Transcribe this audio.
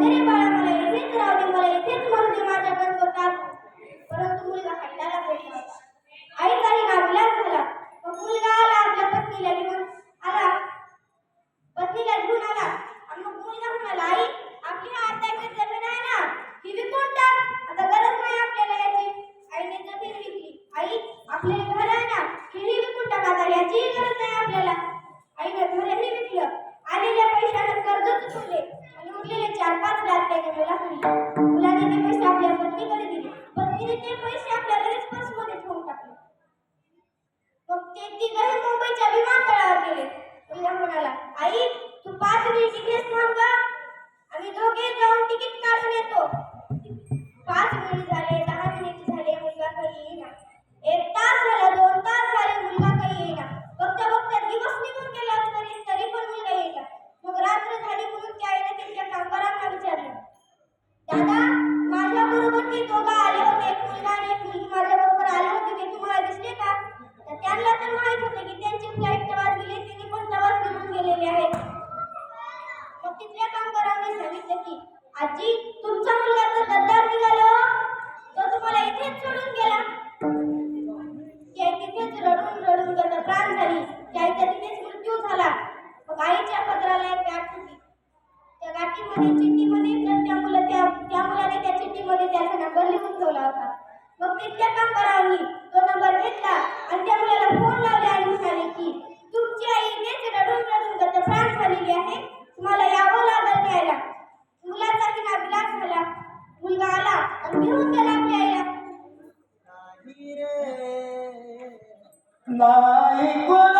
रे बाळा, मला इथेच राहू दे, मला इथेच मरू दे माझ्या गणपतात. परंतु मुलगा हट्टाला पेटला होता. आईचाही नाविलाज झाला. मग मुलगा आला, आपल्या पत्नीला घेऊन आला. आणि मग मुलगा म्हणाला, आई आपली हा आता जमीन आहे ना, ही विकून टाक, आता गरज नाही आपल्याला याची. आईने जमीन विकली. आई आपले घर आहे ना, हेही विकून टाक, आता याचीही गरज नाही आपल्याला. आईने घरही विकलं. आलेल्या पैशाने कर्ज चुकवले आणि उरलेले 4-5 लाख त्याने मुलाला दिले. मुलाने ते पैसे आपल्या पत्नीकडे दिले. पत्नीने ते पैसे आपल्या लगेच पर्समध्ये ठेवून टाकले. मग ते तिघही मुंबईच्या विमानतळावर गेले. मुलगा म्हणाला, आई तू 5 मिनिट इकडेच थांब का, आम्ही दोघे जाऊन तिकीट काढून येतो. 5 मिनिट झाले, 10 मिनिट झाले, मुलगा काही येईना. 1 तास झाला, 2 तास झाले, मुलगा काही येईना. बघता बघता दिवस निघून गेला, तरी पण मुलगा येईना. मग रात्र झाली म्हणून त्या आईने त्यांच्या कामगारांना विचारलं, दादा माझ्या बरोबर ते दोघं आले होते, एक मुलगा आणि एक मुलगी माझ्या बरोबर आले होते, ते तुम्हाला दिसले का? तर त्यांना तर माहित होते की त्यांची फ्लाईट तेव्हाच गेली, त्यांनी पण तेव्हाच निघून गेलेले आहेत. मग तिथल्या कामगारांनी सांगितलं की आजी तुमचा मुलगा तर गद्दार निघाला, तो तुम्हाला इथेच सोडून गेला. त्या तिथेच रडून रडून गतप्राण झाली. त्याचा तिथेच मृत्यू झाला. मग आईच्या पत्राला एक गाठ होती. त्या गाठीमध्ये चिठ्ठीमध्ये त्या मुलाने त्या चिठ्ठीमध्ये त्याचा नंबर लिहून ठेवला होता. मग तिथल्या कामगारांनी तो नंबर घेतला आणि त्या मुलाला फोन लावले आणि म्हणाले की तुमची आई इथेच रडून रडून गतप्राण झालेली आहे, तुम्हाला यावं लागेल न्यायला. मुलाचाही नाविलाज झाला. मुलगा आला आणि घेऊन गेला आपल्या आईला. नाही कोण